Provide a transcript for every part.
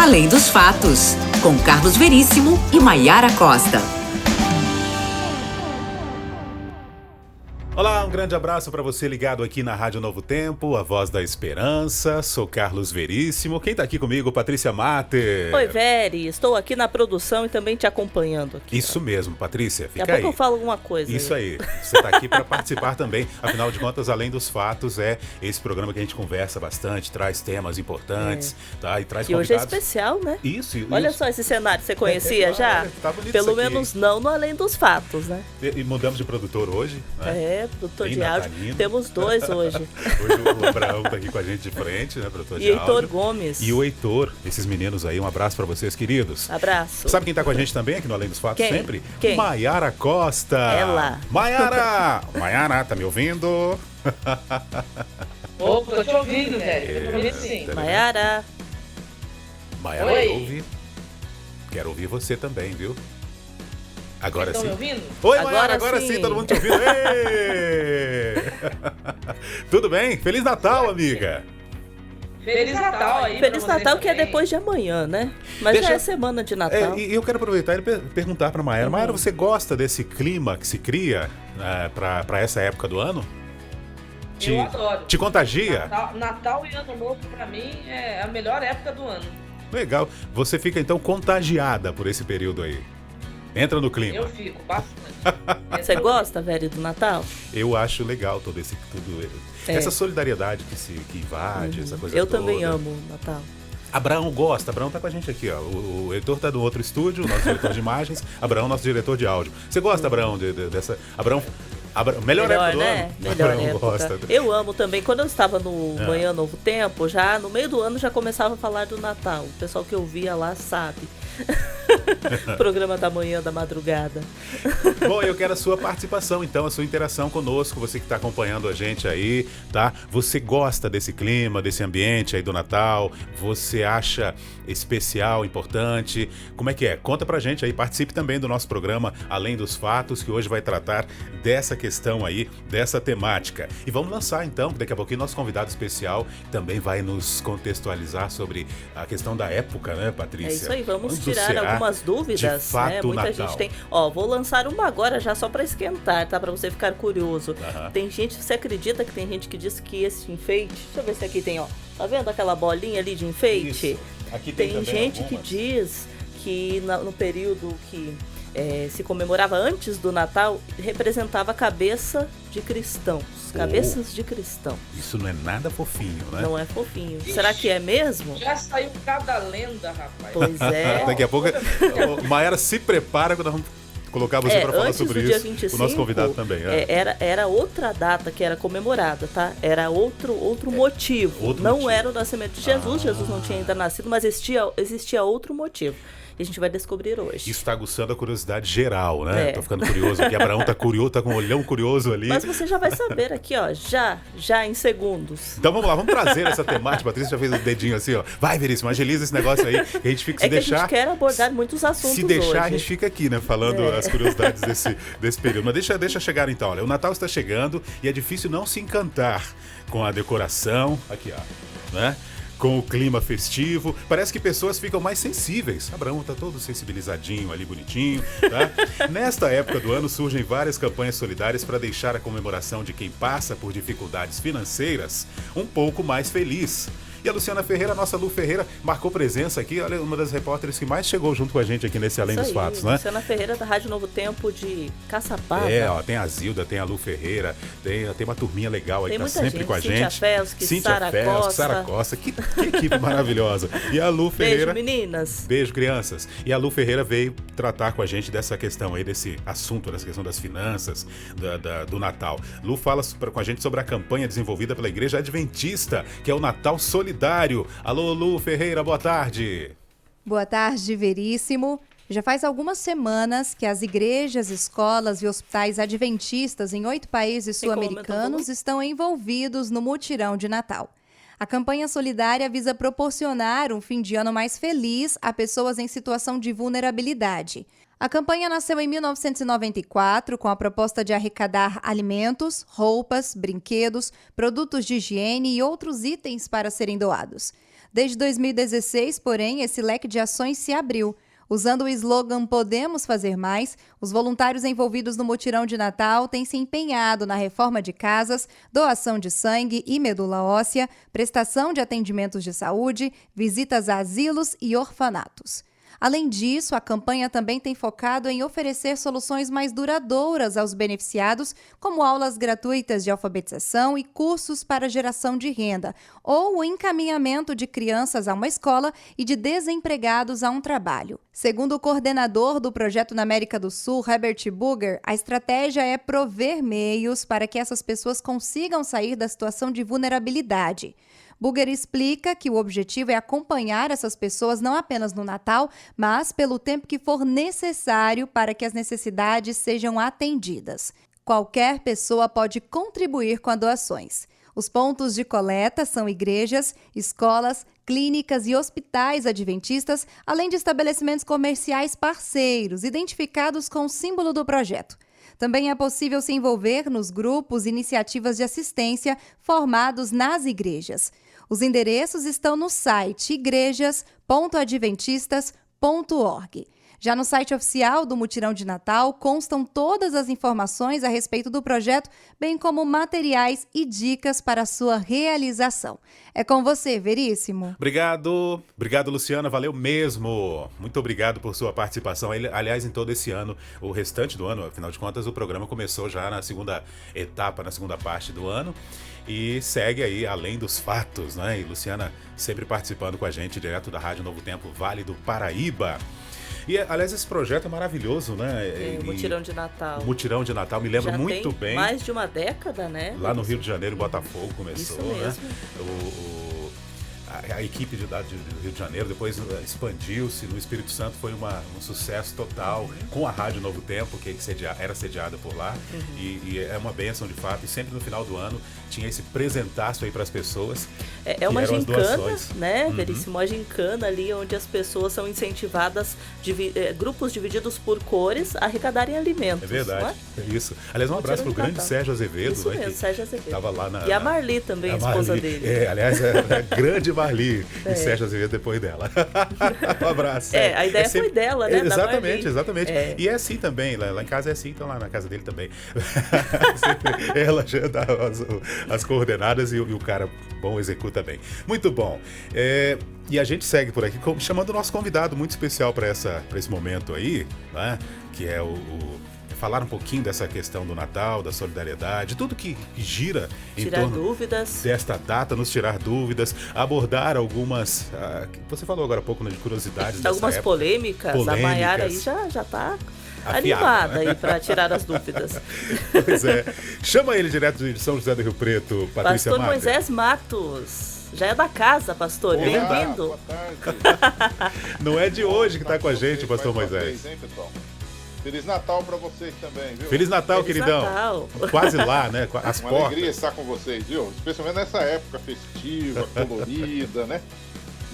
Além dos Fatos, com Carlos Veríssimo e Maiara Costa. Olá, um grande abraço para você ligado aqui na Rádio Novo Tempo, a voz da esperança. Sou Carlos Veríssimo. Quem tá aqui comigo? Patrícia Mater. Oi, Veri. Estou aqui na produção e também te acompanhando aqui. Isso mesmo, Patrícia. Fica aí. Daqui a pouco eu falo alguma coisa. Isso aí. Você tá aqui para participar também. Afinal de contas, Além dos Fatos é esse programa que a gente conversa bastante, traz temas importantes, tá? E traz convidados. E hoje é especial, né? Isso. Olha só esse cenário. Você conhecia já? Tá bonito. Pelo isso aqui, menos não no Além dos Fatos, né? E mudamos de produtor hoje, né? Produtor Bem de áudio. natalino. Temos dois hoje. Hoje o Abraão tá aqui com a gente de frente, né, produtor de E Heitor áudio. Gomes. E o Heitor, esses meninos aí, um abraço pra vocês, queridos. Abraço. Sabe quem tá com a gente também aqui no Além dos Fatos Quem? sempre? Quem? Maiara Costa. Ela. Maiara! Maiara, tá me ouvindo? Opa, tô te ouvindo, velho. Tô te ouvindo sim. Maiara. Maiara, Oi. ouve. Quero ouvir você também, viu? Agora Estão sim. me ouvindo? Oi, Agora Maiara, agora sim, sim. todo mundo te ouvindo. Ê! Tudo bem? Feliz Natal, amiga. Feliz Natal aí. Feliz pra você Natal, que é também. depois de amanhã, né? Mas Deixa- já é semana de Natal. E eu quero aproveitar e perguntar pra Maiara. Maiara, você gosta desse clima que se cria pra essa época do ano? Eu adoro. Te contagia? Natal e Ano Novo, pra mim, é a melhor época do ano. Legal. Você fica então contagiada por esse período aí. Entra no clima. Eu fico bastante. Você gosta, velho, do Natal? Eu acho legal tudo É. essa solidariedade que invade, essa coisa Eu toda. também amo o Natal. Abraão gosta. Abraão tá com a gente aqui, ó. O Heitor tá no outro estúdio, o nosso diretor de imagens. Abraão, nosso diretor de áudio. Você gosta, Abraão, dessa... Abraão, melhor época do né? ano? Melhor Abraão época. gosta. Eu amo também. Quando eu estava no Manhã Novo Tempo, já no meio do ano já começava a falar do Natal. O pessoal que eu via lá sabe. Programa da manhã, da madrugada. Bom, eu quero a sua participação, então, a sua interação conosco, você que está acompanhando a gente aí, tá? Você gosta desse clima, desse ambiente aí do Natal? Você acha especial, importante? Como é que é? Conta pra gente aí, participe também do nosso programa Além dos Fatos, que hoje vai tratar dessa questão aí, dessa temática. E vamos lançar então, daqui a pouquinho, nosso convidado especial também vai nos contextualizar sobre a questão da época, né, Patrícia? É isso aí, vamos Quando tirar será, algumas dúvidas, de fato, né? o Muita Natal? gente tem. Ó, vou lançar uma agora já só pra esquentar, tá? Pra você ficar curioso. Aham. Tem gente, você acredita que tem gente que diz que esse enfeite, deixa eu ver se aqui tem, ó. Tá vendo aquela bolinha ali de enfeite? Isso. Aqui Tem também gente algumas. que diz que no período que se comemorava antes do Natal, representava a cabeça de cristãos. Cabeças de cristão. Isso não é nada fofinho, né? Não é fofinho. Será que é mesmo? Já saiu cada lenda, rapaz. Pois é. Daqui a pouco, Maiara, se prepara quando nós vamos colocar você para falar antes sobre do dia isso. 25, O nosso convidado também. Era outra data que era comemorada, tá? Era outro motivo. Outro não motivo. era o nascimento de Jesus. Jesus não tinha ainda nascido, mas existia outro motivo. E a gente vai descobrir hoje. Isso está aguçando a curiosidade geral, né? É. Tô ficando curioso aqui. Abraão tá curioso, tá com um olhão curioso ali. Mas você já vai saber aqui, ó, já em segundos. Então vamos lá, vamos trazer essa temática. Patrícia já fez o dedinho assim, ó. Vai, Veríssimo, agiliza esse negócio aí. Que a gente fica, se É que a deixar. gente quer abordar muitos assuntos Se deixar, hoje. a gente fica aqui, né? Falando as curiosidades desse período. Mas deixa chegar então. Olha, o Natal está chegando e é difícil não se encantar com a decoração. Aqui, ó. Né? Com o clima festivo. Parece que pessoas ficam mais sensíveis. Abraão tá todo sensibilizadinho ali, bonitinho. Tá? Nesta época do ano surgem várias campanhas solidárias para deixar a comemoração de quem passa por dificuldades financeiras um pouco mais feliz. E a Luciana Ferreira, a nossa Lu Ferreira, marcou presença aqui. Olha, uma das repórteres que mais chegou junto com a gente aqui nesse Além dos Fatos, né? Luciana Ferreira da Rádio Novo Tempo de Caçapava. Ó, tem a Zilda, tem a Lu Ferreira, tem uma turminha legal aí Tem que tá muita sempre gente, com a Cíntia gente. Felski, Sara Costa. Sara Costa, que equipe maravilhosa. E a Lu Ferreira. Beijo, meninas. Beijo, crianças. E a Lu Ferreira veio tratar com a gente dessa questão aí, desse assunto, dessa questão das finanças, do Natal. Lu fala com a gente sobre a campanha desenvolvida pela Igreja Adventista, que é o Natal Solidário. Alô, Lu Ferreira, boa tarde. Boa tarde, Veríssimo. Já faz algumas semanas que as igrejas, escolas e hospitais adventistas em 8 países sul-americanos estão envolvidos no mutirão de Natal. A campanha solidária visa proporcionar um fim de ano mais feliz a pessoas em situação de vulnerabilidade. A campanha nasceu em 1994 com a proposta de arrecadar alimentos, roupas, brinquedos, produtos de higiene e outros itens para serem doados. Desde 2016, porém, esse leque de ações se abriu. Usando o slogan Podemos Fazer Mais, os voluntários envolvidos no mutirão de Natal têm se empenhado na reforma de casas, doação de sangue e medula óssea, prestação de atendimentos de saúde, visitas a asilos e orfanatos. Além disso, a campanha também tem focado em oferecer soluções mais duradouras aos beneficiados, como aulas gratuitas de alfabetização e cursos para geração de renda, ou o encaminhamento de crianças a uma escola e de desempregados a um trabalho. Segundo o coordenador do projeto na América do Sul, Herbert Burger, a estratégia é prover meios para que essas pessoas consigam sair da situação de vulnerabilidade. Burger explica que o objetivo é acompanhar essas pessoas não apenas no Natal, mas pelo tempo que for necessário para que as necessidades sejam atendidas. Qualquer pessoa pode contribuir com as doações. Os pontos de coleta são igrejas, escolas, clínicas e hospitais adventistas, além de estabelecimentos comerciais parceiros, identificados com o símbolo do projeto. Também é possível se envolver nos grupos e iniciativas de assistência formados nas igrejas. Os endereços estão no site igrejas.adventistas.org. Já no site oficial do Mutirão de Natal constam todas as informações a respeito do projeto, bem como materiais e dicas para a sua realização. É com você, Veríssimo. Obrigado, Luciana, valeu mesmo. Muito obrigado por sua participação. Aliás, em todo esse ano, o restante do ano, afinal de contas, o programa começou já na segunda etapa, na segunda parte do ano. E segue aí, além dos fatos, né? E Luciana sempre participando com a gente, direto da Rádio Novo Tempo, Vale do Paraíba. E, aliás, esse projeto é maravilhoso, né? O Mutirão de Natal. O Mutirão de Natal, me lembro muito bem. Mais de uma década, né? Lá no Rio de Janeiro, Botafogo começou, isso mesmo. Né? A equipe do Rio de Janeiro depois expandiu-se, no Espírito Santo foi um sucesso total, com a Rádio Novo Tempo, que era sediada por lá, e é uma bênção de fato, e sempre no final do ano tinha esse presentaço aí para as pessoas. É uma gincana, né, Veríssimo? Uma gincana ali onde as pessoas são incentivadas, grupos divididos por cores, a arrecadarem alimentos. É verdade, isso. Aliás, um abraço pro grande Sérgio Azevedo. Isso mesmo, Sérgio Azevedo. Tava lá e a Marli também, a esposa dele. Aliás, a grande Marli e Sérgio Azevedo depois dela. Um abraço. A ideia foi dela, né? Exatamente. E é assim também, lá em casa é assim, então lá na casa dele também. Ela já dá as coordenadas e o cara bom executa bem. Muito bom. E a gente segue por aqui chamando o nosso convidado muito especial para esse momento aí, né? Que é falar um pouquinho dessa questão do Natal, da solidariedade, tudo que gira em torno desta data, nos tirar dúvidas, abordar algumas... você falou agora há pouco, né, de curiosidades dessa algumas época. Polêmicas. A Maiara aí já está animada aí para tirar as dúvidas. Pois é. Chama ele direto de São José do Rio Preto, Patrícia Pastor Mata. Moisés Matos. Já é da casa, pastor. Bem-vindo. Boa tarde. Não é de hoje que está com a gente, pastor Moisés. Hein, pessoal? Feliz Natal para vocês também, viu? Feliz Natal, queridão. Natal. Quase lá, né? As Uma portas. alegria estar com vocês, viu? Especialmente nessa época festiva, colorida, né?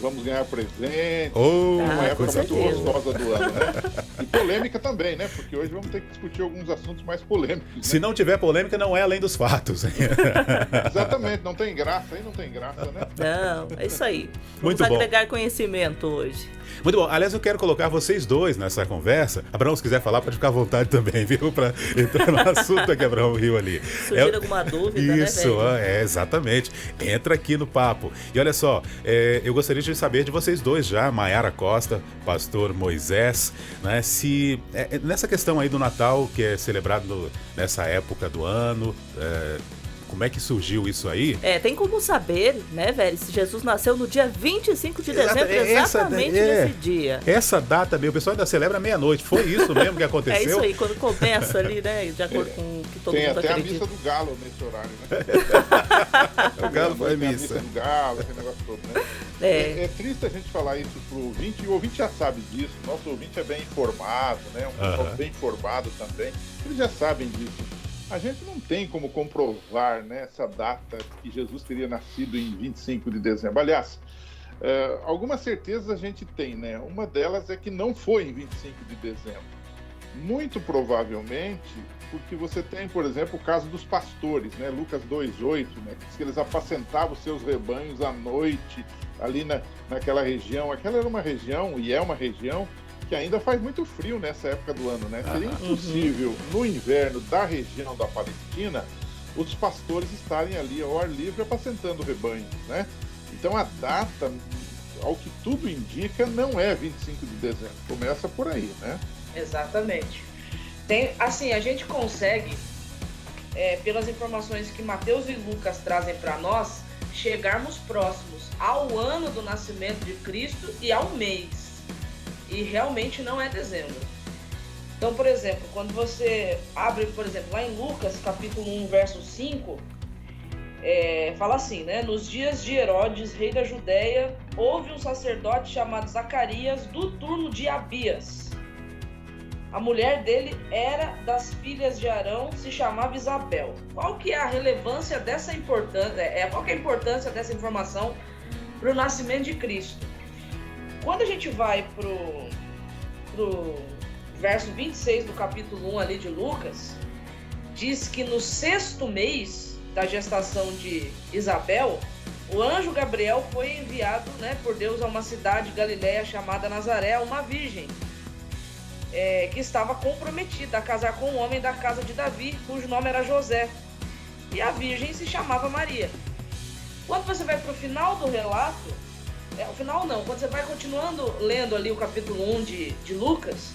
Vamos ganhar presente. Uma época muito gostosa do ano, né? E polêmica também, né? Porque hoje vamos ter que discutir alguns assuntos mais polêmicos. Né? Se não tiver polêmica, não é além dos fatos. Exatamente, não tem graça, aí não tem graça, né? Não, é isso aí. Vamos Muito bom. agregar conhecimento hoje. Muito bom. Aliás, eu quero colocar vocês dois nessa conversa. Abraão, se quiser falar, pode ficar à vontade também, viu? Para entrar no assunto que Abraão riu ali. Surgir alguma dúvida, isso, né, exatamente. Entra aqui no papo. E olha só, eu gostaria de saber de vocês dois já, Maiara Costa, pastor Moisés, né? Se nessa questão aí do Natal, que é celebrado nessa época do ano, como é que surgiu isso aí? Tem como saber, né, velho, se Jesus nasceu no dia 25 de dezembro, exatamente nesse dia. Essa data mesmo, o pessoal ainda celebra meia-noite. Foi isso mesmo que aconteceu? É isso aí, quando começa ali, né, de acordo com o que todo mundo acredita. Tem até a missa do galo nesse horário, né? O galo foi a missa. A missa do galo, aquele negócio todo, né? É triste a gente falar isso pro ouvinte, e o ouvinte já sabe disso. Nosso ouvinte é bem informado, né? Um pessoal bem informado também. Eles já sabem disso. A gente não tem como comprovar, né, essa data que Jesus teria nascido em 25 de dezembro. Aliás, algumas certezas a gente tem, né? Uma delas é que não foi em 25 de dezembro. Muito provavelmente porque você tem, por exemplo, o caso dos pastores, né? Lucas 2:8, né? Que diz que eles apacentavam seus rebanhos à noite, ali naquela região. Aquela era uma região, e é uma região, que ainda faz muito frio nessa época do ano, né? Seria impossível, no inverno da região da Palestina, os pastores estarem ali ao ar livre apacentando rebanhos, né? Então a data, ao que tudo indica, não é 25 de dezembro. Começa por aí, né? Exatamente. Assim, a gente consegue, pelas informações que Mateus e Lucas trazem para nós, chegarmos próximos ao ano do nascimento de Cristo e ao mês. E realmente não é dezembro. Então, por exemplo, quando você abre, por exemplo, lá em Lucas, capítulo 1, verso 5, fala assim, né? Nos dias de Herodes, rei da Judéia, houve um sacerdote chamado Zacarias, do turno de Abias. A mulher dele era das filhas de Arão, se chamava Isabel. Qual que é a relevância dessa importância? Qual que é a importância dessa informação para o nascimento de Cristo? Quando a gente vai pro verso 26 do capítulo 1 ali de Lucas, diz que no 6º mês da gestação de Isabel, o anjo Gabriel foi enviado, né, por Deus a uma cidade galileia chamada Nazaré, uma virgem, que estava comprometida a casar com um homem da casa de Davi, cujo nome era José. E a virgem se chamava Maria. Quando você vai para o final do relato, o final não, quando você vai continuando lendo ali o capítulo 1 de Lucas,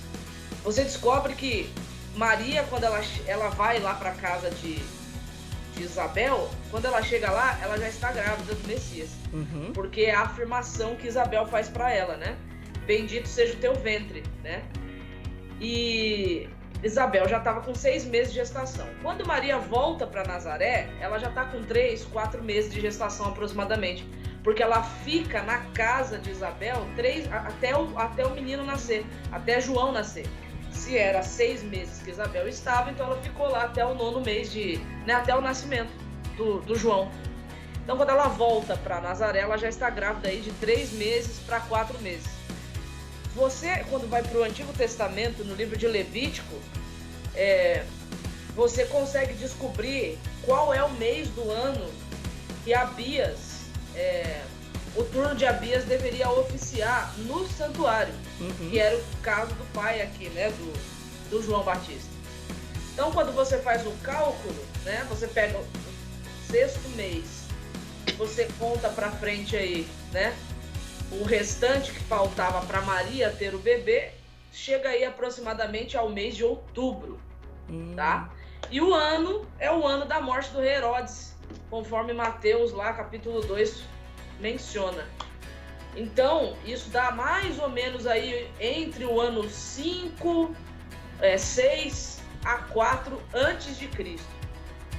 você descobre que Maria, quando ela vai lá para a casa de Isabel, quando ela chega lá, ela já está grávida do Messias. Porque é a afirmação que Isabel faz para ela, né? Bendito seja o teu ventre, né? E Isabel já estava com 6 meses de gestação. Quando Maria volta para Nazaré, ela já está com 3, 4 meses de gestação aproximadamente, porque ela fica na casa de Isabel até o menino nascer, até João nascer. Se era 6 meses que Isabel estava, então ela ficou lá até o 9º mês até o nascimento do João. Então, quando ela volta para Nazaré, ela já está grávida aí de 3 meses para 4 meses. Você, quando vai para o Antigo Testamento, no livro de Levítico, você consegue descobrir qual é o mês do ano que Abias, o turno de Abias deveria oficiar no santuário, que era o caso do pai aqui, né, do João Batista. Então, quando você faz o cálculo, né, você pega o 6º mês, você conta para frente aí, né, o restante que faltava para Maria ter o bebê, chega aí aproximadamente ao mês de outubro, tá? E o ano é o ano da morte do rei Herodes, conforme Mateus lá, capítulo 2, menciona. Então, isso dá mais ou menos aí entre o ano 5, 6 a 4 antes de Cristo.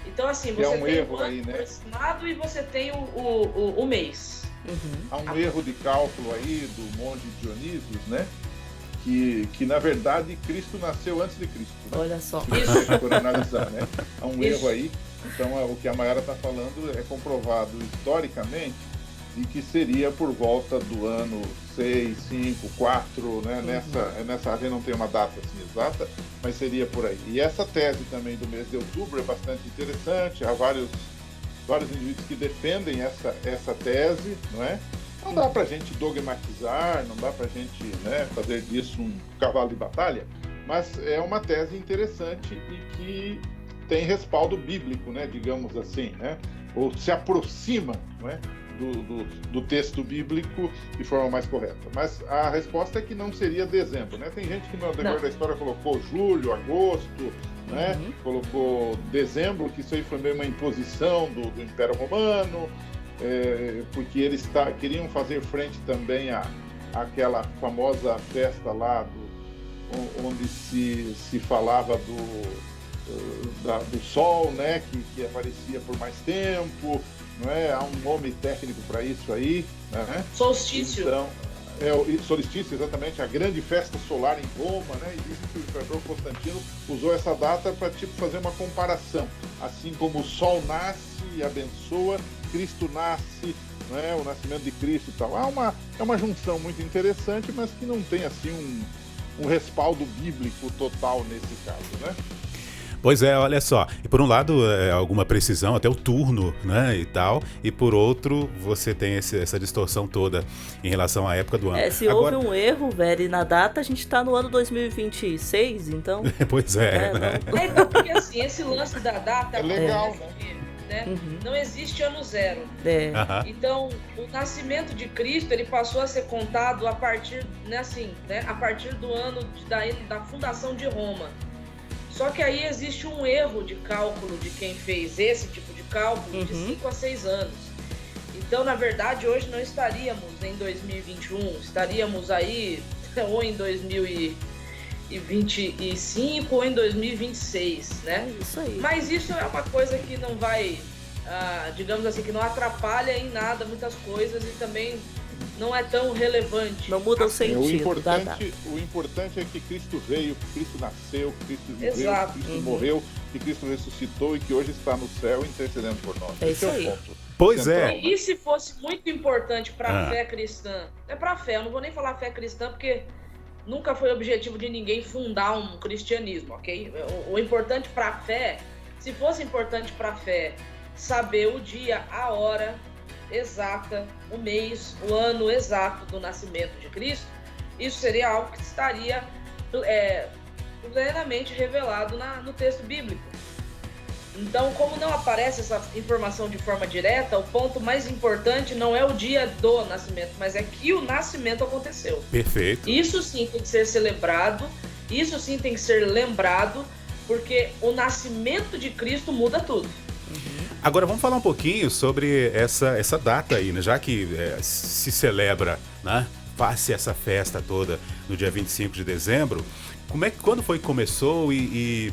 Então, assim, você tem o ano aproximado, né? E você tem o mês. Há um erro de cálculo aí do monge Dionísios, né? Que na verdade Cristo nasceu antes de Cristo, né? Olha só. Isso. Por analisar, né? Há um erro aí. Então o que a Mayara está falando é comprovado historicamente e que seria por volta do ano 6, 5, 4, né? Nessa área não tem uma data assim exata, mas seria por aí. E essa tese também do mês de outubro é bastante interessante. Há vários indivíduos que defendem essa tese, não é? Não dá para a gente dogmatizar, não dá para a gente, né, fazer disso um cavalo de batalha, mas é uma tese interessante e que tem respaldo bíblico, né, digamos assim, né? Ou se aproxima, não é, do texto bíblico de forma mais correta. Mas a resposta é que não seria dezembro, né? Tem gente que no decorrer da história colocou julho, agosto, né? Colocou dezembro, que isso aí foi meio uma imposição do Império Romano, porque eles queriam fazer frente também àquela famosa festa lá onde se falava do sol, né? Que aparecia por mais tempo, não é? Há um nome técnico para isso aí, né? Solstício. Então, solstício, exatamente, a grande festa solar em Roma, né? E diz que o imperador Constantino usou essa data para fazer uma comparação. Assim como o sol nasce e abençoa, Cristo nasce, né? O nascimento de Cristo e tal. É uma junção muito interessante, mas que não tem assim um respaldo bíblico total nesse caso, né? Pois é, olha só, e por um lado alguma precisão, até o turno, né, e tal, e por outro você tem essa distorção toda em relação à época do ano. Se houve um erro, velho, na data, a gente tá no ano 2026, então... Pois é, né? Então, porque assim, esse lance da data... É legal, né? Uhum. Não existe ano zero. Uhum. Então, o nascimento de Cristo, ele passou a ser contado a partir, a partir do ano da fundação de Roma. Só que aí existe um erro de cálculo de quem fez esse tipo de cálculo de 5 a 6 anos. Então, na verdade, hoje não estaríamos em 2021, estaríamos aí ou em 2025 ou em 2026, né? Isso aí. Mas isso é uma coisa que não vai, digamos assim, que não atrapalha em nada muitas coisas e também não é tão relevante. Não muda o sentido. O importante é que Cristo veio, que Cristo nasceu, que Cristo viveu, Exato. que Cristo morreu, que Cristo ressuscitou e que hoje está no céu intercedendo por nós. É isso aí. É o ponto. Pois central. é. E se fosse muito importante para a fé cristã? É para a fé, eu não vou nem falar fé cristã porque nunca foi objetivo de ninguém fundar um cristianismo, ok? O importante para a fé, se fosse importante para a fé saber o dia, a hora exata, o mês, o ano exato do nascimento de Cristo, isso seria algo que estaria plenamente revelado no texto bíblico. Então, como não aparece essa informação de forma direta, o ponto mais importante não é o dia do nascimento, mas é que o nascimento aconteceu. Perfeito. Isso sim tem que ser celebrado, isso sim tem que ser lembrado, porque o nascimento de Cristo muda tudo. Agora vamos falar um pouquinho sobre essa data aí, né? Já que se celebra, né? Passe essa festa toda no dia 25 de dezembro. Quando foi que começou e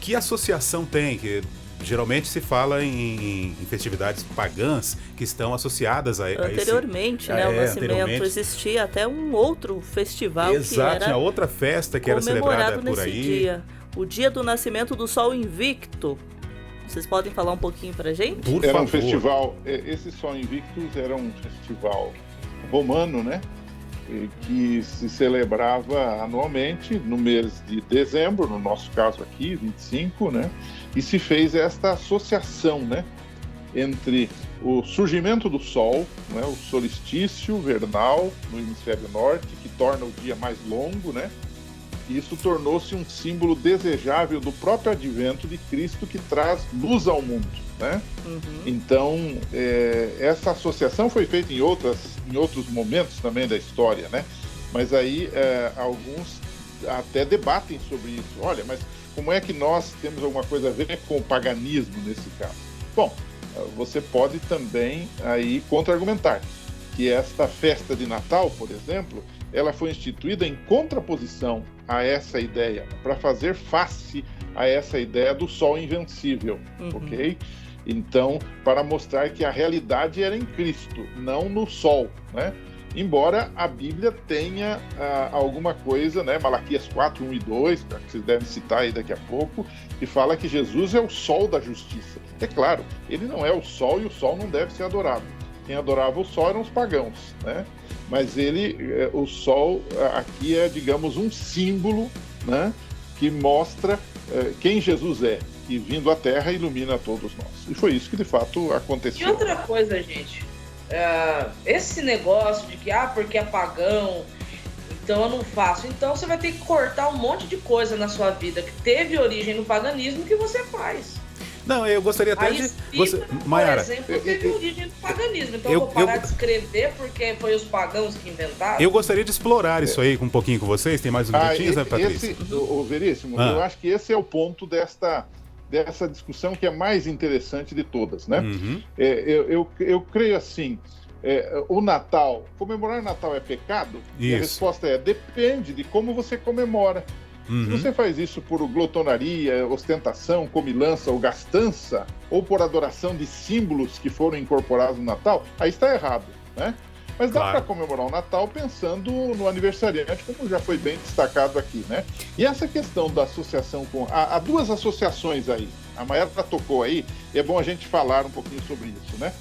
que associação tem? Que geralmente se fala em festividades pagãs que estão associadas a anteriormente, esse... né? O nascimento existia até um outro festival. Exato, que era tinha outra festa que era celebrada por nesse aí. Dia, o dia do nascimento do Sol Invicto. Vocês podem falar um pouquinho pra gente? Por era favor. Um festival, esse Sol Invictus era um festival romano, né? Que se celebrava anualmente no mês de dezembro, no nosso caso aqui, 25, né? E se fez esta associação, né? Entre o surgimento do Sol, né? O solstício vernal no hemisfério norte, que torna o dia mais longo, né? E isso tornou-se um símbolo desejável do próprio advento de Cristo, que traz luz ao mundo, né? Então, essa associação foi feita em outros momentos também da história, né? Mas aí alguns até debatem sobre isso. Olha, mas como é que nós temos alguma coisa a ver com o paganismo nesse caso? Bom, você pode também aí contra-argumentar que esta festa de Natal, por exemplo, ela foi instituída em contraposição a essa ideia, para fazer face a essa ideia do sol invencível, ok? Então, para mostrar que a realidade era em Cristo, não no sol, né? Embora a Bíblia tenha alguma coisa, né? Malaquias 4, 1 e 2, que vocês devem citar aí daqui a pouco, que fala que Jesus é o sol da justiça. É claro, ele não é o sol e o sol não deve ser adorado. Quem adorava o sol eram os pagãos, né? Mas o sol aqui é, digamos, um símbolo, né? Que mostra quem Jesus é, que vindo à Terra ilumina todos nós. E foi isso que de fato aconteceu. E outra coisa, gente, esse negócio de que porque é pagão, então eu não faço. Então você vai ter que cortar um monte de coisa na sua vida que teve origem no paganismo que você faz. Não, eu gostaria até de... Mayara, por exemplo, teve origem do paganismo. Então eu vou parar de escrever porque foi os pagãos que inventaram. Eu gostaria de explorar isso aí um pouquinho com vocês. Tem mais um minutinho, né, Patrícia? Veríssimo, eu acho que esse é o ponto dessa discussão que é mais interessante de todas, né? Eu creio assim, o Natal, comemorar o Natal é pecado? E a resposta é, depende de como você comemora. Se você faz isso por glotonaria, ostentação, comilança ou gastança, ou por adoração de símbolos que foram incorporados no Natal, aí está errado, né? Mas dá para comemorar o Natal pensando no aniversariante, como já foi bem destacado aqui, né? E essa questão da associação com... Há duas associações aí, a Mayara tocou aí, e é bom a gente falar um pouquinho sobre isso, né?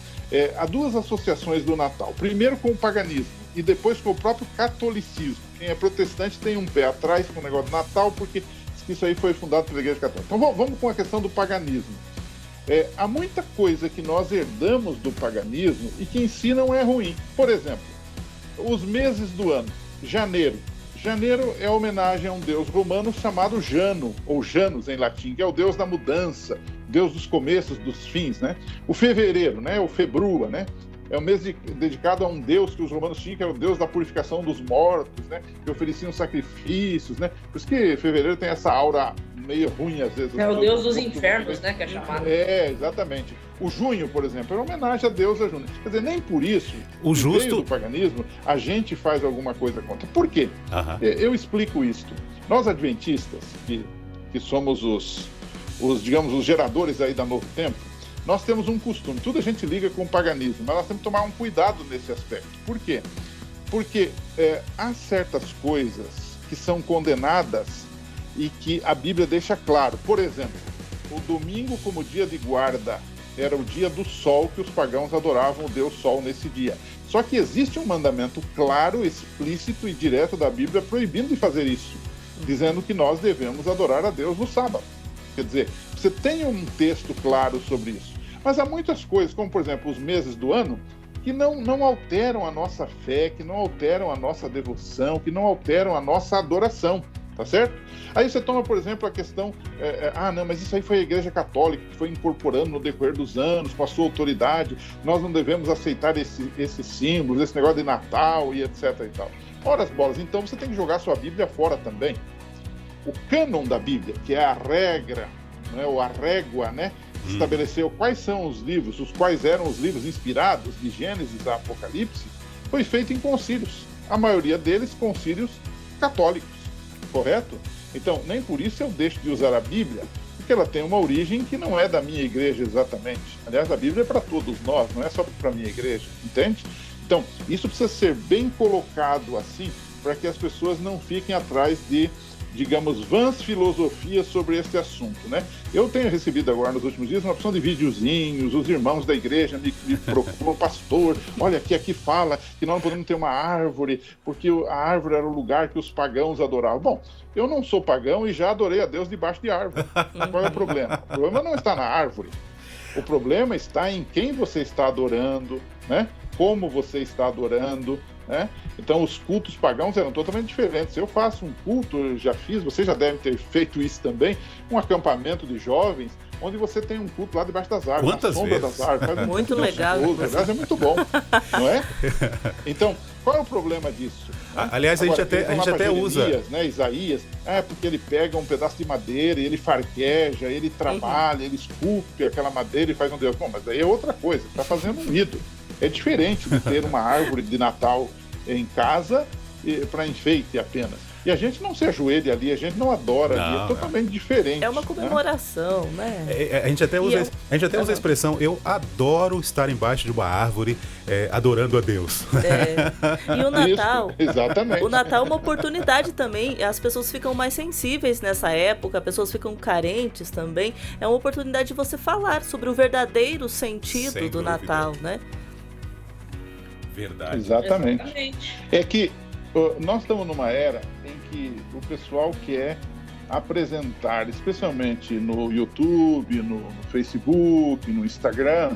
há duas associações do Natal. Primeiro com o paganismo e depois com o próprio catolicismo. Quem é protestante tem um pé atrás com o negócio do Natal, porque isso aí foi fundado pela Igreja Católica. Então vamos com a questão do paganismo. Há muita coisa que nós herdamos do paganismo e que em si não é ruim. Por exemplo, os meses do ano. Janeiro. Janeiro é homenagem a um deus romano chamado Jano, ou Janus em latim, que é o deus da mudança, deus dos começos, dos fins, né? O fevereiro, né? O februa, né? É um mês dedicado a um deus que os romanos tinham, que era o deus da purificação dos mortos, né? Que ofereciam sacrifícios, né? Por isso que fevereiro tem essa aura meio ruim às vezes. É o deus dos infernos, né? Que é chamado. Exatamente. O junho, por exemplo, é uma homenagem a deusa Juno. Quer dizer, nem por isso, o justo do paganismo, a gente faz alguma coisa contra. Por quê? Eu explico isto. Nós adventistas, que somos digamos, os geradores aí da Novo Tempo, nós temos um costume, tudo a gente liga com o paganismo, mas nós temos que tomar um cuidado nesse aspecto. Por quê? Porque há certas coisas que são condenadas e que a Bíblia deixa claro. Por exemplo, o domingo como dia de guarda era o dia do sol, que os pagãos adoravam o Deus Sol nesse dia. Só que existe um mandamento claro, explícito e direto da Bíblia proibindo de fazer isso, dizendo que nós devemos adorar a Deus no sábado. Quer dizer, você tem um texto claro sobre isso. Mas há muitas coisas, como por exemplo os meses do ano, que não alteram a nossa fé, que não alteram a nossa devoção, que não alteram a nossa adoração. Tá certo? Aí você toma, por exemplo, a questão, não, mas isso aí foi a Igreja Católica que foi incorporando no decorrer dos anos, com a sua autoridade, nós não devemos aceitar esses símbolos, esse negócio de Natal e etc e tal. Ora as bolas, então você tem que jogar sua Bíblia fora também. O cânon da Bíblia, que é a regra, né, ou a régua, né, que estabeleceu quais são os livros, quais eram os livros inspirados de Gênesis a Apocalipse, foi feito em concílios. A maioria deles concílios católicos. Correto? Então, nem por isso eu deixo de usar a Bíblia, porque ela tem uma origem que não é da minha igreja exatamente. Aliás, a Bíblia é para todos nós, não é só para a minha igreja, entende? Então, isso precisa ser bem colocado assim, para que as pessoas não fiquem atrás de, digamos, vãs filosofias sobre esse assunto, né? Eu tenho recebido agora, nos últimos dias, uma opção de videozinhos, os irmãos da igreja me procuram, pastor, olha, aqui fala que nós não podemos ter uma árvore, porque a árvore era o lugar que os pagãos adoravam. Bom, eu não sou pagão e já adorei a Deus debaixo de árvore. Qual é o problema? O problema não está na árvore. O problema está em quem você está adorando, né? Como você está adorando, né? Então os cultos pagãos eram totalmente diferentes. Eu faço um culto, eu já fiz, você já deve ter feito isso também, um acampamento de jovens, onde você tem um culto lá debaixo das árvores, Quantas na sombra vezes? das árvores. Faz muito legal. Aliás, é muito bom, não é? Então, qual é o problema disso? Aliás, Agora, a gente até usa. Né, Isaías, porque ele pega um pedaço de madeira, e ele farqueja, ele trabalha, ele esculpe aquela madeira e faz um Deus. Bom, mas aí é outra coisa, está fazendo um ídolo. É diferente de ter uma árvore de Natal em casa para enfeite apenas. E a gente não se ajoelha ali, a gente não adora ali, é totalmente diferente. É uma comemoração, né? A gente até usa a expressão, eu adoro estar embaixo de uma árvore adorando a Deus. E o Natal, isso, exatamente. O Natal é uma oportunidade também, as pessoas ficam mais sensíveis nessa época, as pessoas ficam carentes também, é uma oportunidade de você falar sobre o verdadeiro sentido do Natal, né? Verdade. Exatamente. É que nós estamos numa era em que o pessoal quer apresentar, especialmente no YouTube, no Facebook, no Instagram,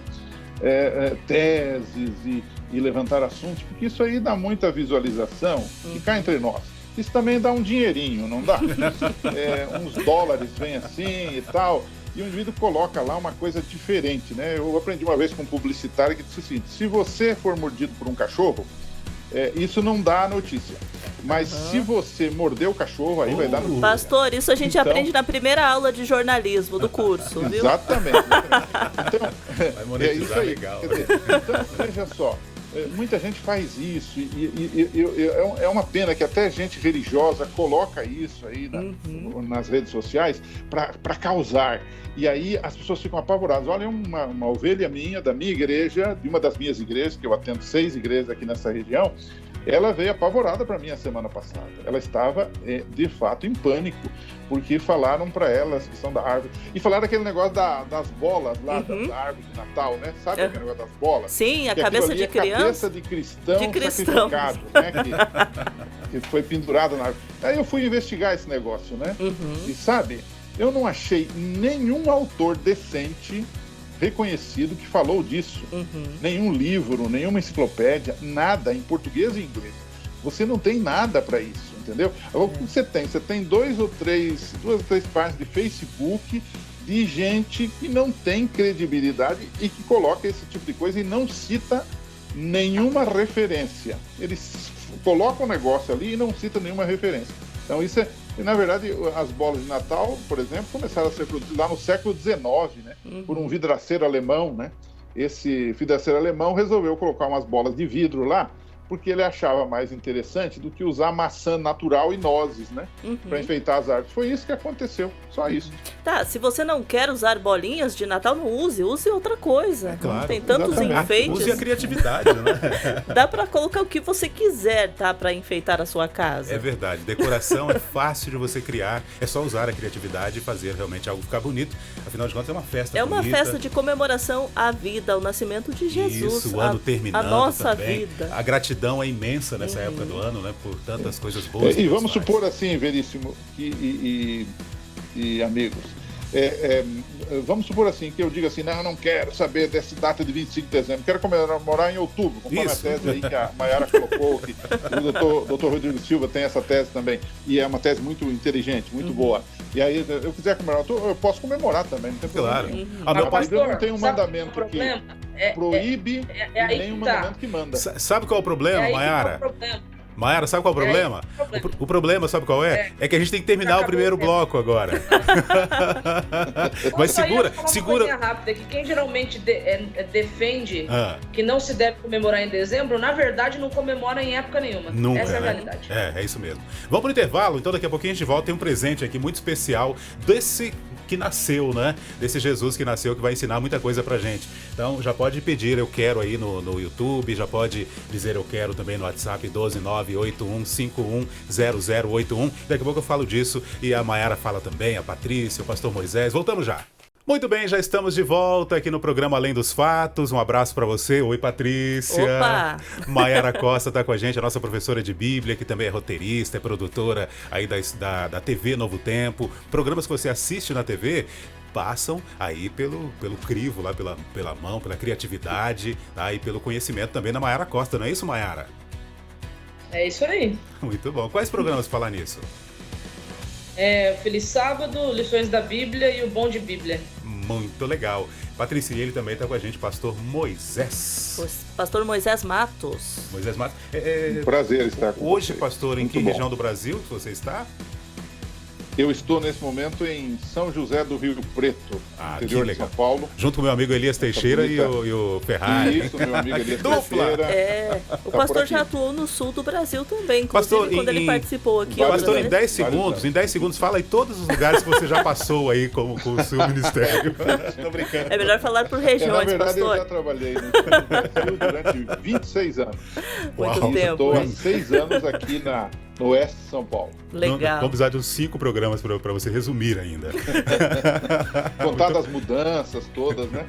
teses e levantar assuntos, porque isso aí dá muita visualização, e cá entre nós. Isso também dá um dinheirinho, não dá? Uns dólares vem assim e tal, e o indivíduo coloca lá uma coisa diferente, né? Eu aprendi uma vez com um publicitário que disse assim, se você for mordido por um cachorro, isso não dá notícia. Mas se você morder o cachorro, aí vai dar notícia. Pastor, isso a gente aprende na primeira aula de jornalismo do curso, viu? Exatamente. Então, vai monetizar, isso aí. legal. Quer dizer, então, veja só, muita gente faz isso e é uma pena que até gente religiosa coloca isso aí nas redes sociais para causar. E aí as pessoas ficam apavoradas. Olha, uma ovelha minha, da minha igreja, de uma das minhas igrejas, que eu atendo 6 igrejas aqui nessa região, Ela veio apavorada para mim a semana passada. Ela estava, de fato, em pânico, porque falaram para ela a questão da árvore. E falaram aquele negócio das bolas lá, da árvore de Natal, né? Sabe aquele negócio das bolas? Sim, a cabeça de criança. Cabeça de cristão sacrificado, né? Que foi pendurado na árvore. Aí eu fui investigar esse negócio, né? E sabe, eu não achei nenhum autor decente reconhecido que falou disso. Nenhum livro, nenhuma enciclopédia, nada em português e inglês. Você não tem nada para isso, entendeu? O que você tem? Você tem duas ou três páginas de Facebook de gente que não tem credibilidade e que coloca esse tipo de coisa e não cita nenhuma referência. Eles colocam o negócio ali e não cita nenhuma referência. Então isso é... E, na verdade, as bolas de Natal, por exemplo, começaram a ser produzidas lá no século XIX, né? Por um vidraceiro alemão, né? Esse vidraceiro alemão resolveu colocar umas bolas de vidro lá, porque ele achava mais interessante do que usar maçã natural e nozes, né? Para enfeitar as árvores. Foi isso que aconteceu, só isso. Tá, se você não quer usar bolinhas de Natal, não use outra coisa. Claro, tem tantos enfeites. Use a criatividade, né? Dá para colocar o que você quiser, tá? Para enfeitar a sua casa. É verdade, decoração é fácil de você criar, é só usar a criatividade e fazer realmente algo ficar bonito. Afinal de contas, é uma festa bonita. É uma festa de comemoração à vida, ao nascimento de Jesus. Isso, o ano terminando a nossa também. vida. A gratidão é imensa nessa época do ano, né? Por tantas coisas boas. E vamos supor assim, Veríssimo e amigos, vamos supor assim, que eu diga assim, não, eu não quero saber dessa data de 25 de dezembro, quero comemorar em outubro, conforme a tese aí que a Mayara colocou, que o doutor Rodrigo Silva tem essa tese também, e é uma tese muito inteligente, muito boa. E aí, eu quiser comemorar, eu posso comemorar também, não tem problema. Claro. Meu pastor não tem um mandamento que proíbe e nem um mandamento que manda. Sabe qual é o problema, Mayara? Mayara, sabe qual é o problema? O problema, sabe qual é? É que a gente tem que terminar o primeiro bloco agora. Mas segura. Coisa rápida, que quem geralmente defende que não se deve comemorar em dezembro, na verdade não comemora em época nenhuma. Nunca, essa é a né? realidade. É isso mesmo. Vamos pro intervalo, então daqui a pouquinho a gente volta. Tem um presente aqui muito especial desse que nasceu, né? Desse Jesus que nasceu, que vai ensinar muita coisa pra gente. Então já pode pedir eu quero aí no YouTube, já pode dizer eu quero também no WhatsApp 12981510081. Daqui a pouco eu falo disso e a Mayara fala também, a Patrícia, o pastor Moisés. Voltamos já. Muito bem, já estamos de volta aqui no programa Além dos Fatos. Um abraço para você. Oi, Patrícia. Opa! Mayara Costa está com a gente, a nossa professora de Bíblia, que também é roteirista, é produtora aí da TV Novo Tempo. Programas que você assiste na TV passam aí pelo crivo, lá pela mão, pela criatividade, tá? E pelo conhecimento também da Mayara Costa. Não é isso, Mayara? É isso aí. Muito bom. Quais programas falar nisso? Feliz Sábado, Lições da Bíblia e o Bom de Bíblia. Muito legal. Patrícia, e ele também está com a gente, pastor Moisés. Pastor Moisés Matos. Moisés Matos. Prazer estar com hoje, vocês. pastor, em que região do Brasil que você está? Eu estou nesse momento em São José do Rio Preto, interior de São Paulo. Junto com o meu amigo Elias Teixeira e o Ferrari. Isso, meu amigo Elias Teixeira. O pastor já atuou no sul do Brasil também, inclusive pastor, quando ele participou aqui. Pastor, em 10 segundos, fala aí todos os lugares que você já passou aí com o seu ministério. Tô brincando. É melhor falar por regiões, na verdade, pastor. Eu já trabalhei no Brasil durante 26 anos. Muito tempo. Estou há 6 anos aqui no oeste de São Paulo. Legal. Vamos precisar de uns 5 programas para você resumir ainda. Contar das mudanças todas, né?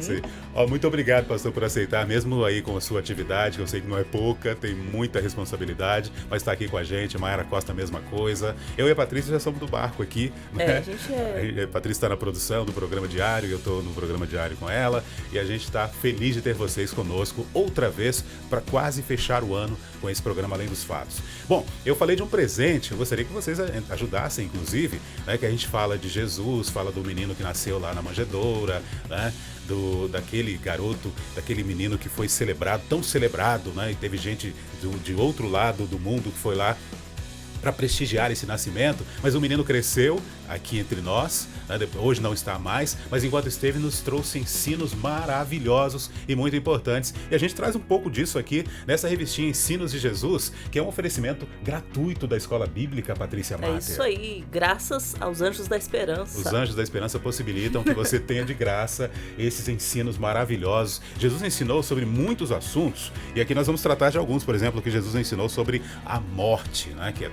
Sim. Muito obrigado, pastor, por aceitar, mesmo aí com a sua atividade, que eu sei que não é pouca, tem muita responsabilidade, mas está aqui com a gente. Mayara Costa, a mesma coisa. Eu e a Patrícia já somos do barco aqui. Né? A gente A Patrícia está na produção do programa diário, eu estou no programa diário com ela, e a gente está feliz de ter vocês conosco outra vez para quase fechar o ano com esse programa Além dos Fatos. Bom, eu falei de um presente, eu gostaria que vocês ajudassem, inclusive, né, que a gente fala de Jesus, fala do menino que nasceu lá na manjedoura, né, daquele garoto, daquele menino que foi celebrado, tão celebrado, né, e teve gente de outro lado do mundo que foi lá para prestigiar esse nascimento, mas o menino cresceu aqui entre nós, né? Hoje não está mais, mas enquanto esteve nos trouxe ensinos maravilhosos e muito importantes. E a gente traz um pouco disso aqui nessa revistinha Ensinos de Jesus, que é um oferecimento gratuito da Escola Bíblica Patrícia Mater. É isso aí, graças aos Anjos da Esperança. Os Anjos da Esperança possibilitam que você tenha de graça esses ensinos maravilhosos. Jesus ensinou sobre muitos assuntos e aqui nós vamos tratar de alguns, por exemplo, que Jesus ensinou sobre a morte, né? Que é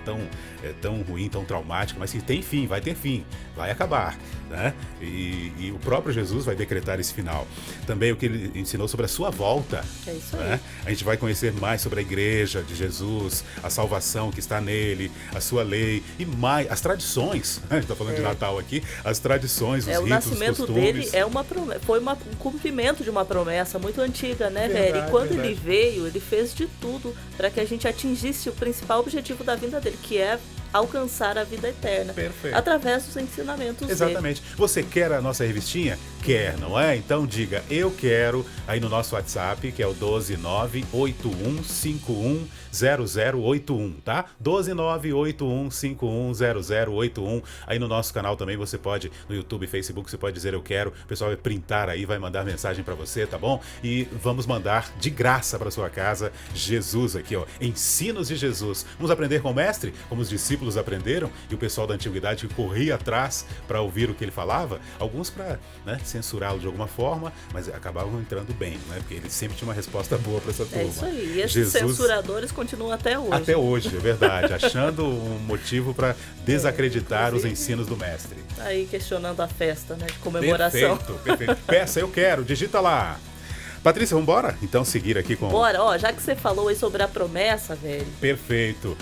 tão ruim, tão traumático, mas que tem fim, vai ter fim, vai acabar, né? E o próprio Jesus vai decretar esse final. Também o que ele ensinou sobre a sua volta. É isso aí. Né? A gente vai conhecer mais sobre a igreja de Jesus, a salvação que está nele, a sua lei e mais as tradições. A gente está falando de Natal aqui, as tradições, os ritos, o nascimento os costumes. dele foi um cumprimento de uma promessa muito antiga, né, velho? E quando ele veio, ele fez de tudo para que a gente atingisse o principal objetivo da vida dele, que é alcançar a vida eterna. Perfeito. Através dos ensinamentos Exatamente. dele. Você quer a nossa revistinha? Quer, não é? Então diga, eu quero, aí no nosso WhatsApp, que é o 12981510081, tá? 12981510081. Aí no nosso canal também você pode, no YouTube e Facebook, você pode dizer eu quero. O pessoal vai printar aí, vai mandar mensagem pra você, tá bom? E vamos mandar de graça pra sua casa Jesus aqui, ó. Ensinos de Jesus. Vamos aprender com o mestre, como os discípulos aprenderam, e o pessoal da antiguidade que corria atrás para ouvir o que ele falava, alguns para, né, censurá-lo de alguma forma, mas acabavam entrando bem, né, porque ele sempre tinha uma resposta boa para essa turma. É isso aí, e esses censuradores continuam até hoje. Até hoje, é verdade, achando um motivo para desacreditar os ensinos do mestre. Aí questionando a festa, né, de comemoração. Perfeito. Peça, eu quero, digita lá. Patrícia, vamos embora? Então seguir aqui com... Bora, ó, já que você falou aí sobre a promessa, velho. Perfeito.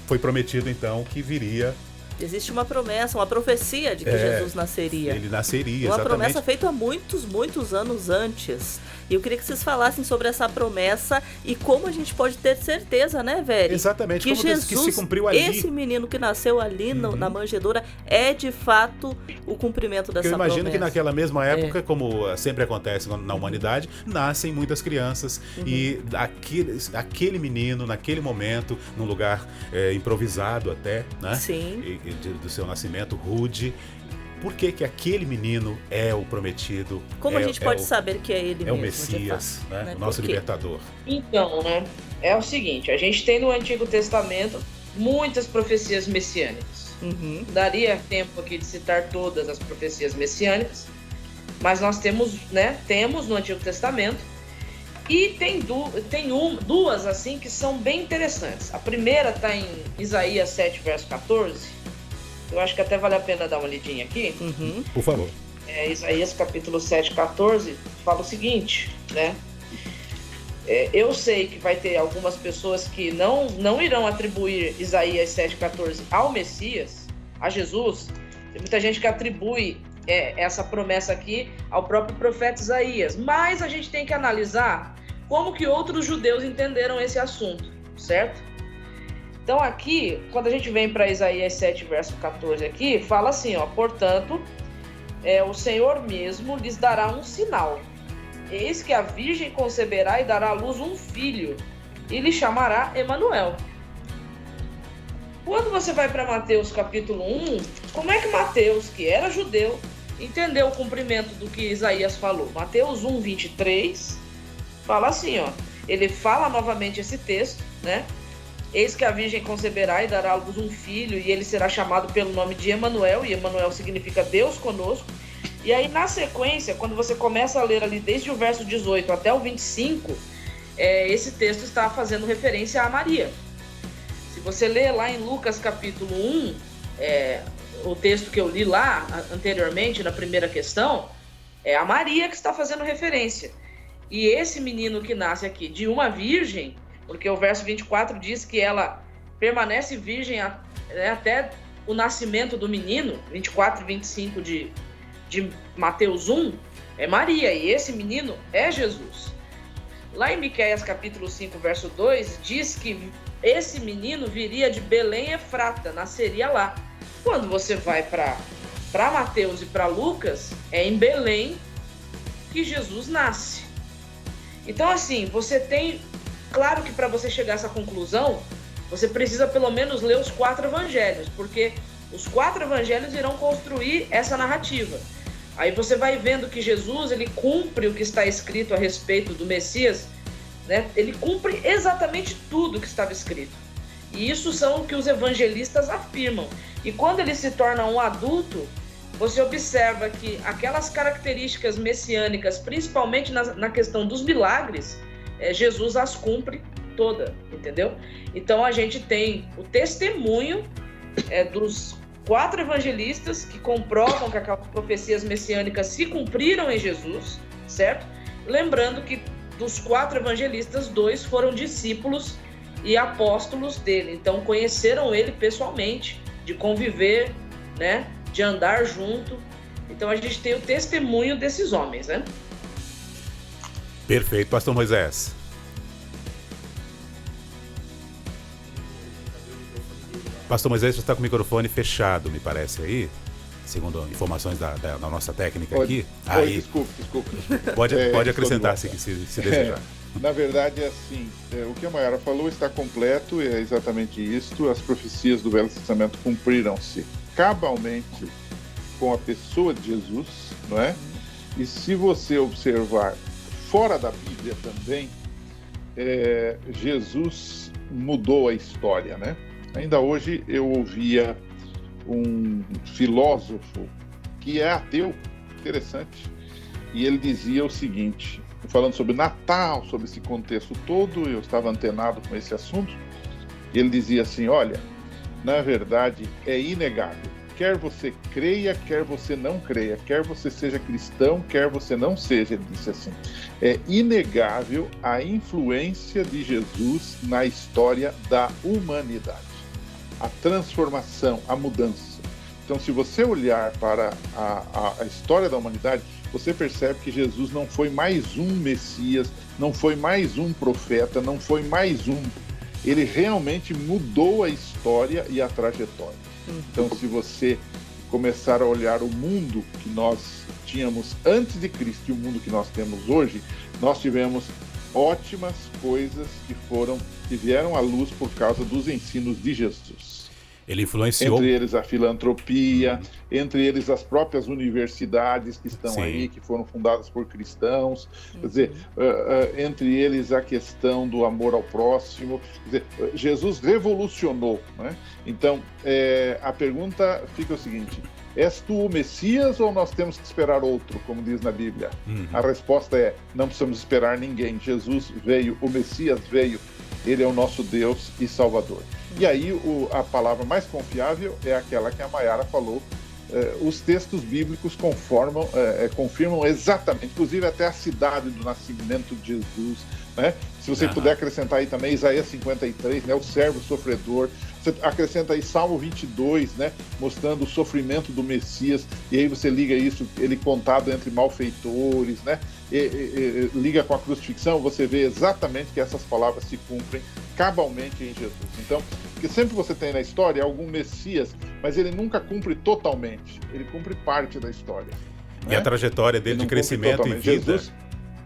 Foi prometido então que viria... Existe uma promessa, uma profecia de que Jesus nasceria. Ele nasceria, uma exatamente. Promessa feita há muitos anos antes. E eu queria que vocês falassem sobre essa promessa e como a gente pode ter certeza, né, velho? Exatamente, que como Jesus, que se cumpriu ali. Esse menino que nasceu ali na manjedoura é de fato o cumprimento dessa promessa. Eu imagino que naquela mesma época, como sempre acontece na humanidade, nascem muitas crianças e aquele menino, naquele momento, num lugar improvisado até, né? Sim. Do seu nascimento, rude. Por que aquele menino é o prometido? Como a gente pode saber que é ele mesmo? É o Messias, né? O nosso libertador. Então, né? É o seguinte, a gente tem no Antigo Testamento muitas profecias messiânicas. Daria tempo aqui de citar todas as profecias messiânicas, mas nós temos no Antigo Testamento e tem duas assim que são bem interessantes. A primeira está em Isaías 7, verso 14. Eu acho que até vale a pena dar uma lidinha aqui. Por favor. Isaías capítulo 7, 14, fala o seguinte, né? Eu sei que vai ter algumas pessoas que não irão atribuir Isaías 7, 14 ao Messias, a Jesus. Tem muita gente que atribui essa promessa aqui ao próprio profeta Isaías. Mas a gente tem que analisar como que outros judeus entenderam esse assunto, certo? Então aqui, quando a gente vem para Isaías 7, verso 14 aqui, fala assim, ó, portanto, o Senhor mesmo lhes dará um sinal. Eis que a virgem conceberá e dará à luz um filho, e lhe chamará Emanuel. Quando você vai para Mateus capítulo 1, como é que Mateus, que era judeu, entendeu o cumprimento do que Isaías falou? Mateus 1, 23, fala assim, ó, ele fala novamente esse texto, né? Eis que a virgem conceberá e dará à luz um filho, e ele será chamado pelo nome de Emanuel, e Emanuel significa Deus conosco. E aí, na sequência, quando você começa a ler ali desde o verso 18 até o 25, esse texto está fazendo referência a Maria. Se você ler lá em Lucas capítulo 1, o texto que eu li lá anteriormente, na primeira questão, é a Maria que está fazendo referência. E esse menino que nasce aqui de uma virgem, porque o verso 24 diz que ela permanece virgem até o nascimento do menino, 24 e 25 de Mateus 1, é Maria, e esse menino é Jesus. Lá em Miqueias capítulo 5, verso 2, diz que esse menino viria de Belém Efrata, nasceria lá. Quando você vai para Mateus e para Lucas, é em Belém que Jesus nasce. Então, assim, você tem... Claro que para você chegar a essa conclusão, você precisa pelo menos ler os 4 evangelhos, porque os 4 evangelhos irão construir essa narrativa. Aí você vai vendo que Jesus, ele cumpre o que está escrito a respeito do Messias, né? Ele cumpre exatamente tudo que estava escrito. E isso são o que os evangelistas afirmam. E quando ele se torna um adulto, você observa que aquelas características messiânicas, principalmente na questão dos milagres, Jesus as cumpre toda, entendeu? Então a gente tem o testemunho dos 4 evangelistas que comprovam que aquelas profecias messiânicas se cumpriram em Jesus, certo? Lembrando que dos 4 evangelistas, 2 foram discípulos e apóstolos dele, então conheceram ele pessoalmente, de conviver, né? De andar junto. Então a gente tem o testemunho desses homens, né? Perfeito, pastor Moisés. Pastor Moisés já está com o microfone fechado, me parece aí, segundo informações da nossa técnica aqui. Aí, desculpa. Pode acrescentar se desejar. Na verdade, é assim, o que a Mayara falou está completo, é exatamente isto. As profecias do Velho Testamento cumpriram-se cabalmente com a pessoa de Jesus, não é? E se você observar fora da Bíblia também, Jesus mudou a história, né? Ainda hoje eu ouvia um filósofo que é ateu, interessante, e ele dizia o seguinte, falando sobre Natal, sobre esse contexto todo, eu estava antenado com esse assunto, e ele dizia assim, olha, na verdade é inegável, quer você creia, quer você não creia, quer você seja cristão, quer você não seja, ele disse assim, é inegável a influência de Jesus na história da humanidade. A transformação, a mudança. Então, se você olhar para a história da humanidade, você percebe que Jesus não foi mais um Messias, não foi mais um profeta, não foi mais um. Ele realmente mudou a história e a trajetória. Então, se você começar a olhar o mundo que nós tínhamos antes de Cristo e o mundo que nós temos hoje, nós tivemos ótimas coisas que vieram à luz por causa dos ensinos de Jesus. Ele influenciou... Entre eles a filantropia, entre eles as próprias universidades que estão aí, que foram fundadas por cristãos, quer dizer, entre eles a questão do amor ao próximo, quer dizer, Jesus revolucionou, né? Então, a pergunta fica o seguinte, és tu o Messias ou nós temos que esperar outro, como diz na Bíblia? A resposta é, não precisamos esperar ninguém, Jesus veio, o Messias veio, ele é o nosso Deus e Salvador. E aí a palavra mais confiável é aquela que a Mayara falou, os textos bíblicos confirmam exatamente, inclusive até a cidade do nascimento de Jesus, né? Se você puder acrescentar aí também Isaías 53, né? O servo sofredor, você acrescenta aí Salmo 22, né? Mostrando o sofrimento do Messias, e aí você liga isso, ele contado entre malfeitores, né? E liga com a crucifixão, você vê exatamente que essas palavras se cumprem cabalmente em Jesus. Então, porque sempre você tem na história algum Messias, mas ele nunca cumpre totalmente, ele cumpre parte da história. E a trajetória dele de crescimento e vida... Jesus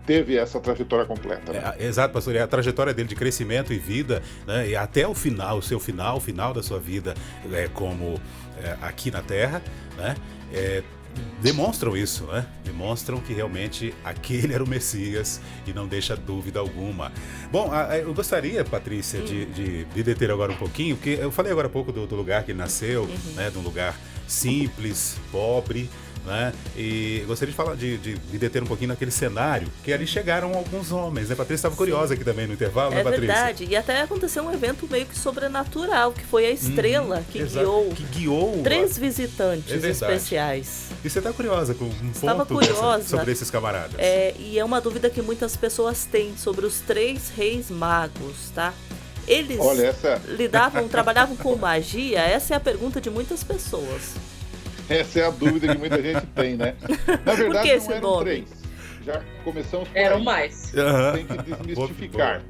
teve essa trajetória completa. Né? Exato, pastor, e a trajetória dele de crescimento e vida, né? E até o final, o final da sua vida como aqui na Terra, né? Demonstram isso, né? Demonstram que realmente aquele era o Messias e não deixa dúvida alguma. Bom, eu gostaria, Patrícia, de deter agora um pouquinho, porque eu falei agora há pouco do lugar que ele nasceu, né? De um lugar simples, pobre, né? E gostaria de falar, de deter um pouquinho naquele cenário, que ali chegaram alguns homens, né? Patrícia estava curiosa aqui também no intervalo, né, Patrícia? É verdade, e até aconteceu um evento meio que sobrenatural, que foi a estrela que guiou 3 visitantes especiais. E você está curiosa com um ponto sobre esses camaradas? E é uma dúvida que muitas pessoas têm sobre os 3 reis magos, tá? Eles trabalhavam com magia? Essa é a pergunta de muitas pessoas. Essa é a dúvida que muita gente tem, né? Na verdade, não eram 3. Já começamos por Eram mais. Tem que desmistificar.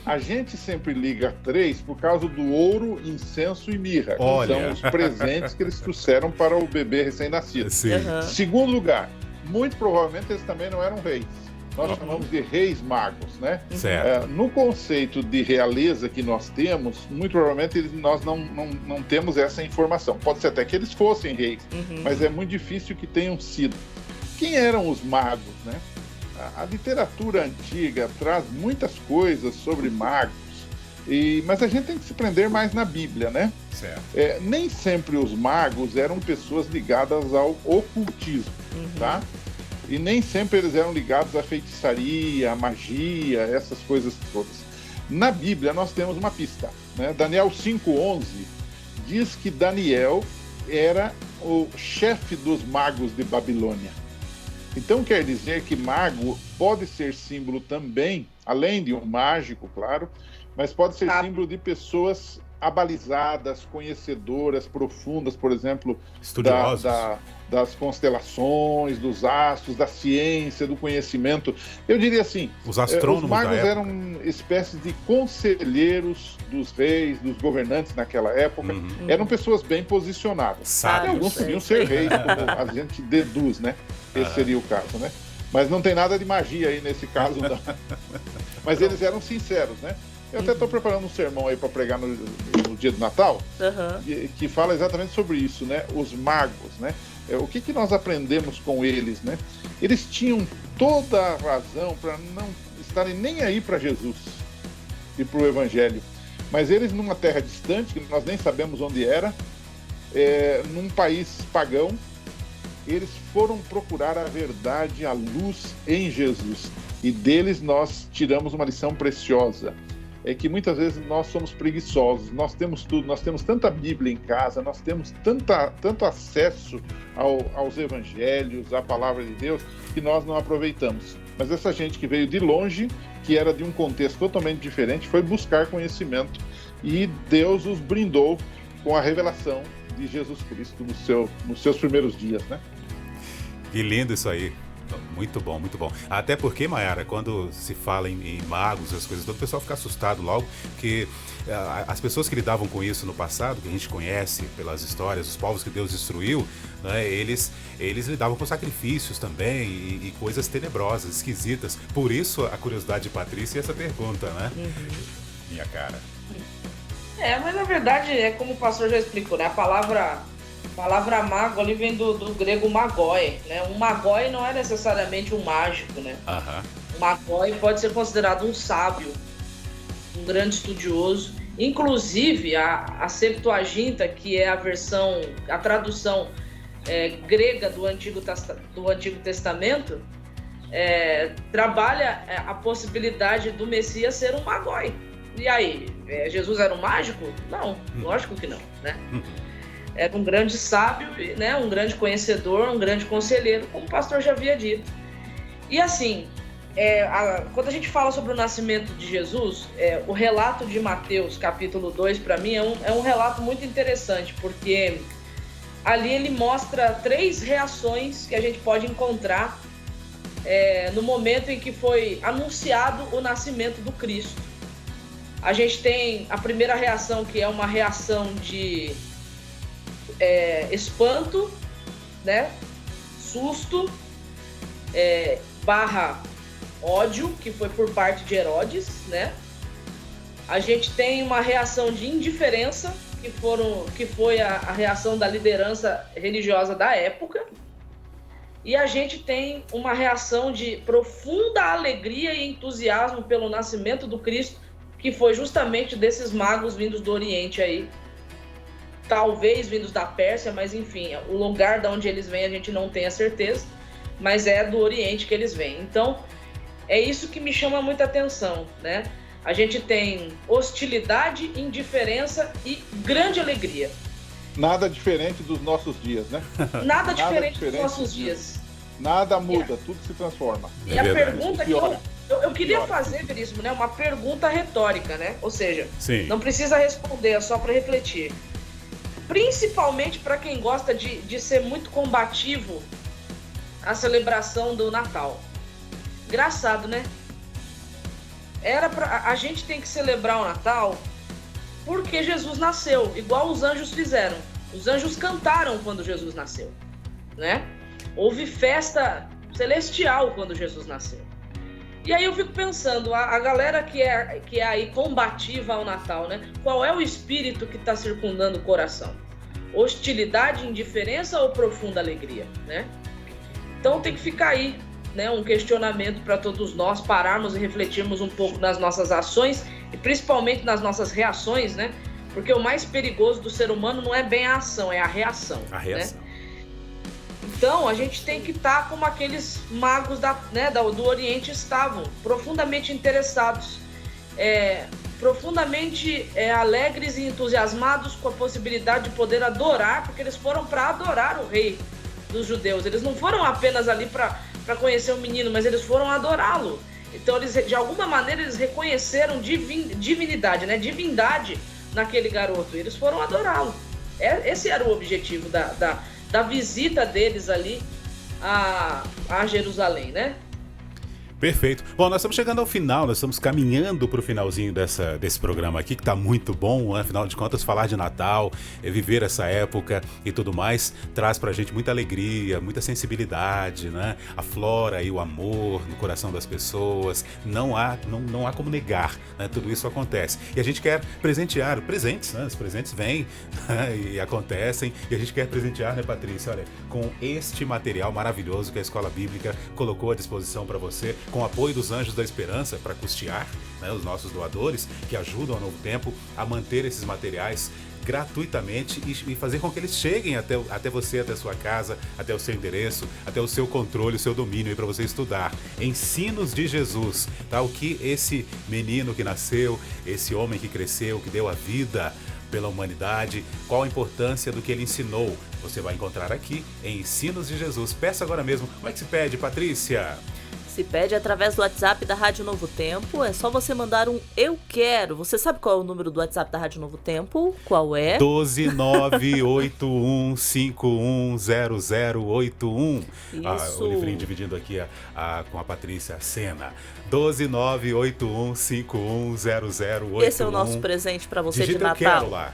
A gente sempre liga 3 por causa do ouro, incenso e mirra. Que são os presentes que eles trouxeram para o bebê recém-nascido. Segundo lugar, muito provavelmente eles também não eram reis. Nós chamamos de reis magos, né? Certo. No conceito de realeza que nós temos, muito provavelmente nós não temos essa informação. Pode ser até que eles fossem reis, mas é muito difícil que tenham sido. Quem eram os magos, né? A literatura antiga traz muitas coisas sobre magos, mas a gente tem que se prender mais na Bíblia, né? Certo. Nem sempre os magos eram pessoas ligadas ao ocultismo, tá? E nem sempre eles eram ligados à feitiçaria, à magia, essas coisas todas. Na Bíblia nós temos uma pista, né? Daniel 5:11 diz que Daniel era o chefe dos magos de Babilônia. Então quer dizer que mago pode ser símbolo também, além de um mágico, claro, mas pode ser símbolo de pessoas abalizadas, conhecedoras, profundas, por exemplo, das constelações, dos astros, da ciência, do conhecimento. Eu diria assim, os astrônomos os magos eram espécies de conselheiros dos reis, dos governantes naquela época. Eram pessoas bem posicionadas. E alguns podiam ser reis, como a gente deduz, né? Esse seria o caso, né? Mas não tem nada de magia aí nesse caso, não. Mas eles eram sinceros, né? Eu até estou preparando um sermão aí para pregar no dia do Natal, que fala exatamente sobre isso, né? Os magos, né? O que nós aprendemos com eles, né? Eles tinham toda a razão para não estarem nem aí para Jesus e para o Evangelho. Mas eles, numa terra distante, que nós nem sabemos onde era, num país pagão, eles foram procurar a verdade, a luz em Jesus. E deles nós tiramos uma lição preciosa. É que muitas vezes nós somos preguiçosos, nós temos tudo, nós temos tanta Bíblia em casa, nós temos tanto acesso aos evangelhos, à palavra de Deus, que nós não aproveitamos. Mas essa gente que veio de longe, que era de um contexto totalmente diferente, foi buscar conhecimento e Deus os brindou com a revelação de Jesus Cristo nos seus primeiros dias, né? Que lindo isso aí. Muito bom, muito bom. Até porque, Mayara, quando se fala em magos, as coisas todas, o pessoal fica assustado logo, porque as pessoas que lidavam com isso no passado, que a gente conhece pelas histórias, os povos que Deus destruiu, né, eles lidavam com sacrifícios também e coisas tenebrosas, esquisitas. Por isso a curiosidade de Patrícia e essa pergunta, né? Minha cara. Mas na verdade é como o pastor já explicou, né? A palavra mago ali vem do grego magoi, né? Um magoi não é necessariamente um mágico, né? Um magoi pode ser considerado um sábio, um grande estudioso. Inclusive a Septuaginta, que é a tradução grega do Antigo Testamento, trabalha a possibilidade do Messias ser um magoi. E aí, Jesus era um mágico? Não, lógico que não, né? Era um grande sábio, né? Um grande conhecedor, um grande conselheiro, como o pastor já havia dito. E assim, quando a gente fala sobre o nascimento de Jesus, o relato de Mateus, capítulo 2, para mim, é um relato muito interessante, porque ali ele mostra 3 reações que a gente pode encontrar no momento em que foi anunciado o nascimento do Cristo. A gente tem a primeira reação, que é uma reação de espanto, né? Susto, barra ódio, que foi por parte de Herodes, né? A gente tem uma reação de indiferença, que foi a reação da liderança religiosa da época. E a gente tem uma reação de profunda alegria e entusiasmo pelo nascimento do Cristo, que foi justamente desses magos vindos do Oriente aí, talvez vindos da Pérsia, mas enfim, o lugar de onde eles vêm a gente não tem a certeza, mas é do Oriente que eles vêm. Então, é isso que me chama muita atenção, né? A gente tem hostilidade, indiferença e grande alegria. Nada diferente dos nossos dias, né? Nada diferente dos nossos dias. Nada muda, tudo se transforma. E a pergunta que eu queria fazer, Veríssimo, né? Uma pergunta retórica, né? Ou seja, não precisa responder, é só para refletir. Principalmente para quem gosta de ser muito combativo a celebração do Natal. Engraçado, né? A gente tem que celebrar o Natal porque Jesus nasceu, igual os anjos fizeram. Os anjos cantaram quando Jesus nasceu, né? Houve festa celestial quando Jesus nasceu. E aí eu fico pensando, a galera que é aí combativa ao Natal, né? Qual é o espírito que está circundando o coração? Hostilidade, indiferença ou profunda alegria, né? Então tem que ficar aí, né, um questionamento para todos nós, pararmos e refletirmos um pouco nas nossas ações e principalmente nas nossas reações, né? Porque o mais perigoso do ser humano não é bem a ação, é a reação. A reação. Né? Então a gente tem que estar como aqueles magos do Oriente estavam, profundamente interessados, profundamente alegres e entusiasmados com a possibilidade de poder adorar, porque eles foram para adorar o rei dos judeus. Eles não foram apenas ali para conhecer o menino, mas eles foram adorá-lo. Então, eles, de alguma maneira, eles reconheceram divinidade, né? Divindade naquele garoto. Eles foram adorá-lo. Esse era o objetivo da visita deles ali a Jerusalém, né? Perfeito. Bom, nós estamos chegando ao final, nós estamos caminhando para o finalzinho desse programa aqui, que está muito bom, né? Afinal de contas, falar de Natal, viver essa época e tudo mais, traz para a gente muita alegria, muita sensibilidade, né? Aflora aí o amor no coração das pessoas, não há como negar, né? Tudo isso acontece. E a gente quer presentear, presentes, né? Os presentes vêm, né? E acontecem, e a gente quer presentear, né, Patrícia? Olha, com este material maravilhoso que a Escola Bíblica colocou à disposição para você, com o apoio dos Anjos da Esperança para custear, né, os nossos doadores que ajudam a Novo Tempo a manter esses materiais gratuitamente e fazer com que eles cheguem até você, até a sua casa, até o seu endereço, até o seu controle, o seu domínio, para você estudar. Ensinos de Jesus, tá? O que esse menino que nasceu, esse homem que cresceu, que deu a vida pela humanidade, qual a importância do que ele ensinou. Você vai encontrar aqui em Ensinos de Jesus. Peça agora mesmo. Como é que se pede, Patrícia? Se pede através do WhatsApp da Rádio Novo Tempo, é só você mandar um Eu Quero. Você sabe qual é o número do WhatsApp da Rádio Novo Tempo? Qual é? 12981510081. Isso. O livrinho dividindo aqui com a Patrícia Sena. 12981510081. Esse é o nosso presente para você. Digita de Natal. Eu quero lá.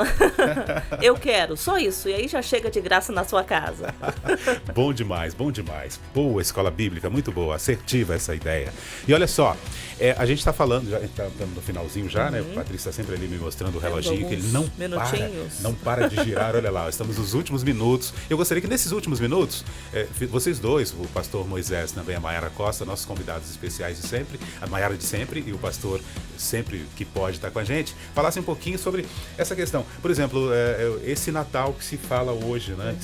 Eu quero, só isso. E aí já chega de graça na sua casa. Bom demais, bom demais. Boa Escola Bíblica, muito boa, assertiva essa ideia. E olha só, a gente está falando, já estamos no finalzinho já, né? O Patrícia está sempre ali me mostrando o reloginho, que ele não para de girar. Olha lá, estamos nos últimos minutos. Eu gostaria que nesses últimos minutos, vocês dois, o pastor Moisés, também a Mayara Costa, nossos convidados especiais de sempre, a Mayara de sempre e o pastor sempre que pode estar com a gente, falassem um pouquinho sobre essa questão. Por exemplo, esse Natal que se fala hoje, né?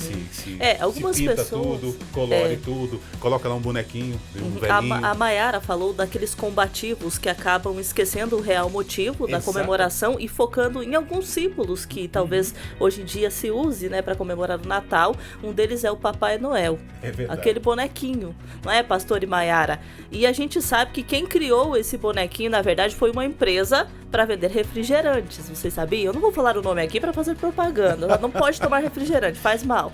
Algumas se pinta pessoas, tudo, colore tudo, coloca lá um bonequinho, um velhinho. A Mayara falou daqueles combativos que acabam esquecendo o real motivo da comemoração e focando em alguns símbolos que talvez hoje em dia se use, né, para comemorar o Natal. Um deles é o Papai Noel. É verdade. Aquele bonequinho, não é, pastor e Mayara? E a gente sabe que quem criou esse bonequinho, na verdade, foi uma empresa para vender refrigerantes. Vocês sabiam? Eu não vou falar o nome aqui para fazer propaganda. Ela não pode tomar refrigerante, faz mal.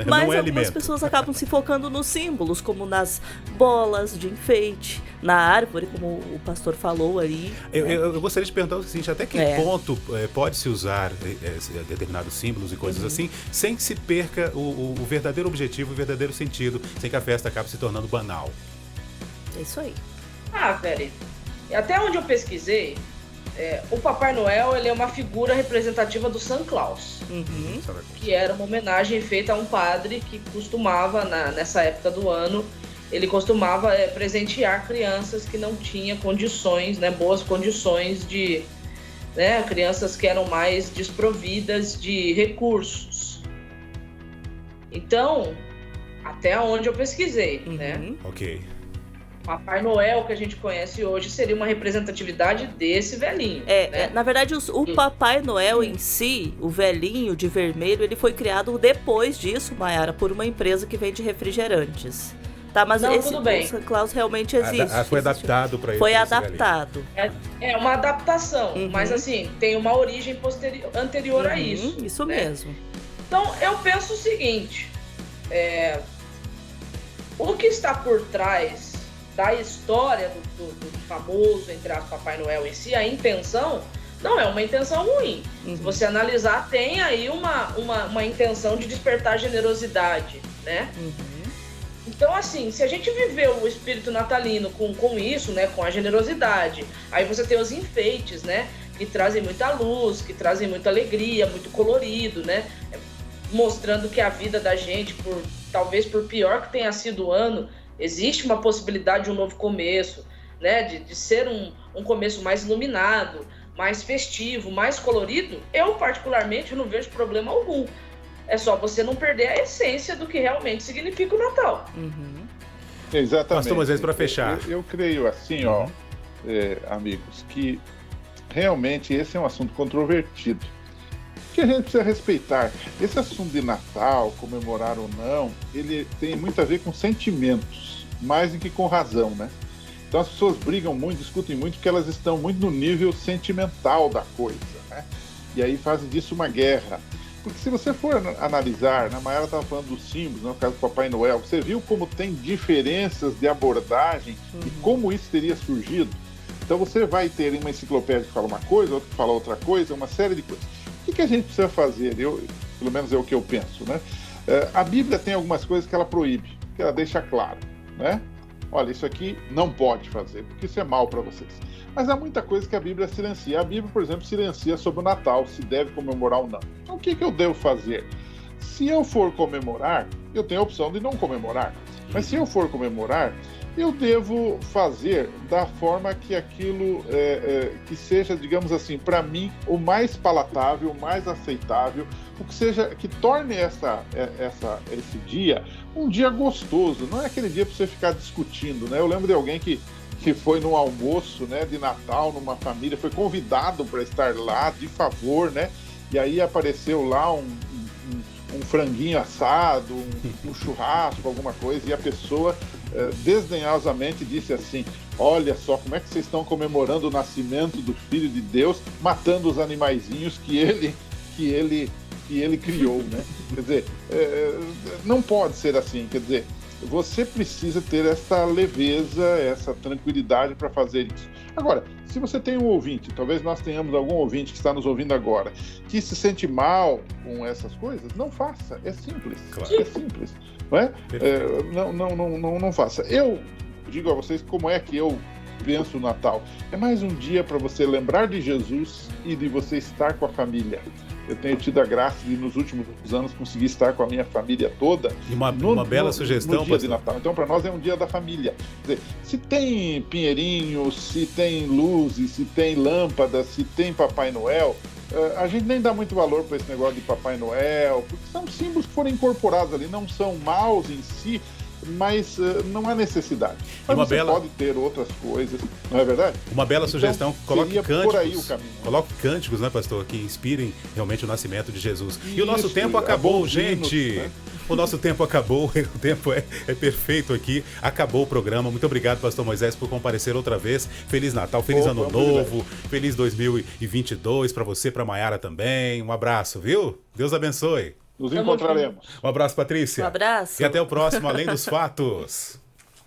Mas algumas pessoas acabam se focando nos símbolos, como nas bolas de enfeite, na árvore, como o pastor falou aí. Eu gostaria de perguntar o seguinte, até que ponto pode-se usar determinados símbolos e coisas assim, sem que se perca o verdadeiro objetivo, o verdadeiro sentido, sem que a festa acabe se tornando banal? É isso aí. Velho, até onde eu pesquisei, o Papai Noel ele é uma figura representativa do São Claus, que era uma homenagem feita a um padre que costumava, nessa época do ano, ele costumava presentear crianças que não tinham condições, né, boas condições de... Né, crianças que eram mais desprovidas de recursos. Então, até onde eu pesquisei, né? Ok. Papai Noel, que a gente conhece hoje, seria uma representatividade desse velhinho. Né? Na verdade, o Papai Noel em si, o velhinho de vermelho, ele foi criado depois disso, Mayara, por uma empresa que vende refrigerantes. Tá, mas esse Santa Claus realmente existe. Foi adaptado para ele. Foi adaptado. É uma adaptação, mas assim, tem uma origem anterior a isso. Isso né? mesmo. Então, eu penso o seguinte, o que está por trás da história do famoso, entre aspas, Papai Noel em si, a intenção não é uma intenção ruim. Se você analisar, tem aí uma intenção de despertar generosidade, né? Então, assim, se a gente viveu o espírito natalino com isso, né, com a generosidade, aí você tem os enfeites, né, que trazem muita luz, que trazem muita alegria, muito colorido, né, mostrando que a vida da gente, talvez por pior que tenha sido o ano, existe uma possibilidade de um novo começo, né, de ser um começo mais iluminado, mais festivo, mais colorido. Eu, particularmente, não vejo problema algum. É só você não perder a essência do que realmente significa o Natal. Exatamente. Pastor Moisés, para fechar. Eu creio assim, amigos, que realmente esse é um assunto controvertido, que a gente precisa respeitar. Esse assunto de Natal, comemorar ou não, ele tem muito a ver com sentimentos, mais do que com razão, né? Então as pessoas brigam muito, discutem muito, porque elas estão muito no nível sentimental da coisa, né? E aí fazem disso uma guerra. Porque se você for analisar, a Mayara estava falando dos símbolos, no caso do Papai Noel, você viu como tem diferenças de abordagem e como isso teria surgido? Então você vai ter uma enciclopédia que fala uma coisa, outra que fala outra coisa, uma série de coisas. O que a gente precisa fazer? Pelo menos é o que eu penso, né? A Bíblia tem algumas coisas que ela proíbe, que ela deixa claro, né? Olha, isso aqui não pode fazer, porque isso é mal para vocês. Mas há muita coisa que a Bíblia silencia. A Bíblia, por exemplo, silencia sobre o Natal, se deve comemorar ou não. Então, o que eu devo fazer? Se eu for comemorar, eu tenho a opção de não comemorar. Mas se eu for comemorar, eu devo fazer da forma que aquilo que seja, digamos assim, para mim, o mais palatável, o mais aceitável, o que seja, que torne esse dia um dia gostoso. Não é aquele dia para você ficar discutindo, né? Eu lembro de alguém que foi num almoço, né, de Natal, numa família, foi convidado para estar lá, de favor, né? E aí apareceu lá um franguinho assado, um churrasco, alguma coisa, e a pessoa desdenhosamente disse assim: olha só como é que vocês estão comemorando o nascimento do Filho de Deus, matando os animaizinhos que ele criou, né? Quer dizer, não pode ser assim, quer dizer, você precisa ter essa leveza, essa tranquilidade para fazer isso. Agora, se você tem um ouvinte, talvez nós tenhamos algum ouvinte que está nos ouvindo agora, que se sente mal com essas coisas, não faça. É simples. Claro. É simples. Não é? Não faça. Eu digo a vocês como é que eu penso o Natal. É mais um dia para você lembrar de Jesus e de você estar com a família. Eu tenho tido a graça de, nos últimos anos, conseguir estar com a minha família toda. E uma bela sugestão, no dia de Natal. Então, para nós, é um dia da família. Quer dizer, se tem pinheirinho, se tem luzes, se tem lâmpadas, se tem Papai Noel, a gente nem dá muito valor para esse negócio de Papai Noel, porque são símbolos que foram incorporados ali, não são maus em si, mas não há necessidade. Mas você pode ter outras coisas, não é verdade? Uma bela sugestão, coloque cânticos, por aí o caminho, né? Coloque cânticos, né, pastor, que inspirem realmente o nascimento de Jesus. E o nosso tempo acabou, gente! Né? O nosso tempo acabou, o tempo é perfeito aqui, acabou o programa. Muito obrigado, pastor Moisés, por comparecer outra vez. Feliz Natal, feliz Ano Novo, feliz 2022 para você, para a Mayara também. Um abraço, viu? Deus abençoe. Nos encontraremos. Um abraço, Patrícia. Um abraço. E até o próximo Além dos Fatos.